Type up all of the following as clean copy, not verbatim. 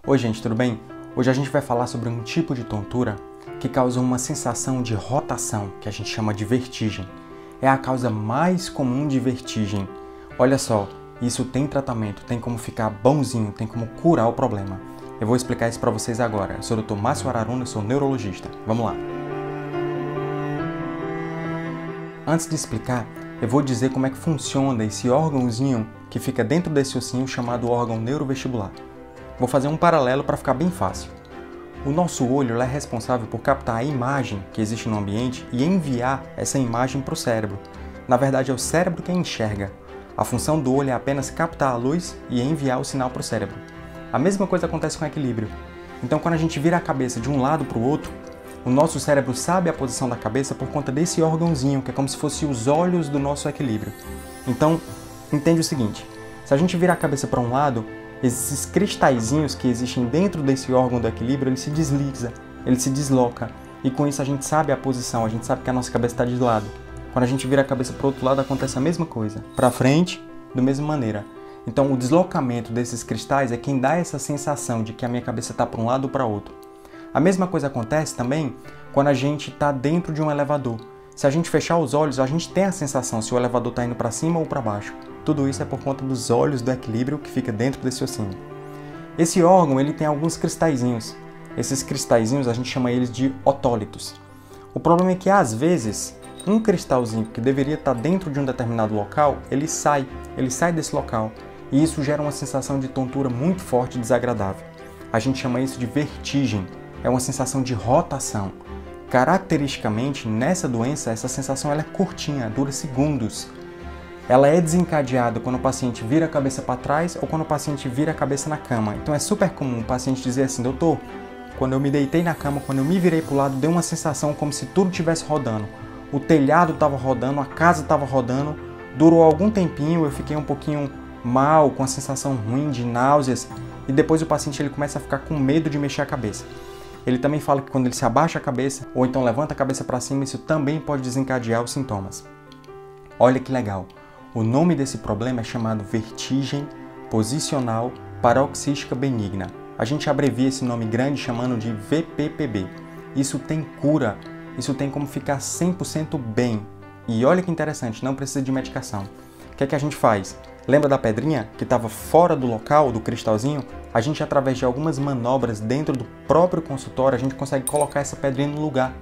Oi gente, tudo bem? Hoje a gente vai falar sobre um tipo de tontura que causa uma sensação de rotação, que a gente chama de vertigem. É a causa mais comum de vertigem. Olha só, isso tem tratamento, tem como ficar bonzinho, tem como curar o problema. Eu vou explicar isso para vocês agora. Eu sou o Dr. Márcio Araruna, sou neurologista. Vamos lá. Antes de explicar, eu vou dizer como é que funciona esse órgãozinho que fica dentro desse ossinho chamado órgão neurovestibular. Vou fazer um paralelo para ficar bem fácil. O nosso olho é responsável por captar a imagem que existe no ambiente e enviar essa imagem para o cérebro. Na verdade, é o cérebro quem enxerga. A função do olho é apenas captar a luz e enviar o sinal para o cérebro. A mesma coisa acontece com o equilíbrio. Então, quando a gente vira a cabeça de um lado para o outro, o nosso cérebro sabe a posição da cabeça por conta desse órgãozinho, que é como se fossem os olhos do nosso equilíbrio. Então, entende o seguinte, se a gente virar a cabeça para um lado, esses cristalzinhos que existem dentro desse órgão do equilíbrio, ele se desliza, ele se desloca. E com isso a gente sabe a posição, a gente sabe que a nossa cabeça está de lado. Quando a gente vira a cabeça para o outro lado, acontece a mesma coisa. Para frente, da mesma maneira. Então o deslocamento desses cristais é quem dá essa sensação de que a minha cabeça está para um lado ou para outro. A mesma coisa acontece também quando a gente está dentro de um elevador. Se a gente fechar os olhos, a gente tem a sensação se o elevador está indo para cima ou para baixo. Tudo isso é por conta dos olhos do equilíbrio que fica dentro desse ossinho. Esse órgão ele tem alguns cristalzinhos. Esses cristalzinhos a gente chama eles de otólitos. O problema é que às vezes um cristalzinho que deveria estar dentro de um determinado local, ele sai desse local. E isso gera uma sensação de tontura muito forte e desagradável. A gente chama isso de vertigem. É uma sensação de rotação. Caracteristicamente, nessa doença, essa sensação ela é curtinha, dura segundos. Ela é desencadeada quando o paciente vira a cabeça para trás ou quando o paciente vira a cabeça na cama. Então é super comum o paciente dizer assim, doutor, quando eu me deitei na cama, quando eu me virei para o lado, deu uma sensação como se tudo estivesse rodando. O telhado estava rodando, a casa estava rodando, durou algum tempinho, eu fiquei um pouquinho mal, com a sensação ruim de náuseas, e depois o paciente ele começa a ficar com medo de mexer a cabeça. Ele também fala que quando ele se abaixa a cabeça ou então levanta a cabeça para cima, isso também pode desencadear os sintomas. Olha que legal! O nome desse problema é chamado vertigem posicional paroxística benigna. A gente abrevia esse nome grande chamando de VPPB. Isso tem cura, isso tem como ficar 100% bem. E olha que interessante, não precisa de medicação. O que é que a gente faz? Lembra da pedrinha que estava fora do local, do cristalzinho? A gente, através de algumas manobras dentro do próprio consultório, a gente consegue colocar essa pedrinha no lugar.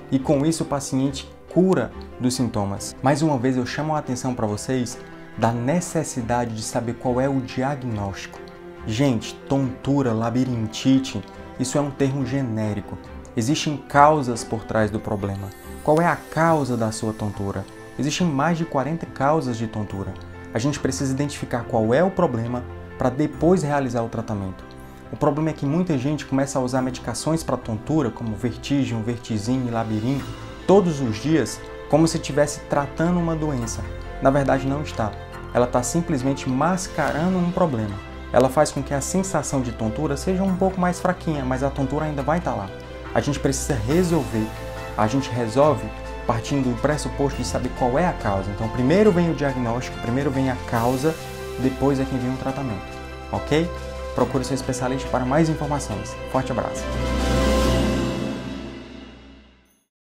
E com isso o paciente cura dos sintomas. Mais uma vez eu chamo a atenção para vocês da necessidade de saber qual é o diagnóstico. Gente, tontura, labirintite, isso é um termo genérico. Existem causas por trás do problema. Qual é a causa da sua tontura? Existem mais de 40 causas de tontura. A gente precisa identificar qual é o problema para depois realizar o tratamento. O problema é que muita gente começa a usar medicações para tontura, como vertigem, vertizinho e labirinto, todos os dias, como se estivesse tratando uma doença. Na verdade, não está. Ela está simplesmente mascarando um problema. Ela faz com que a sensação de tontura seja um pouco mais fraquinha, mas a tontura ainda vai estar lá. A gente precisa resolver. A gente resolve partindo do pressuposto de saber qual é a causa. Então, primeiro vem o diagnóstico, primeiro vem a causa, depois é que vem o tratamento. Ok? Procure seu especialista para mais informações. Forte abraço!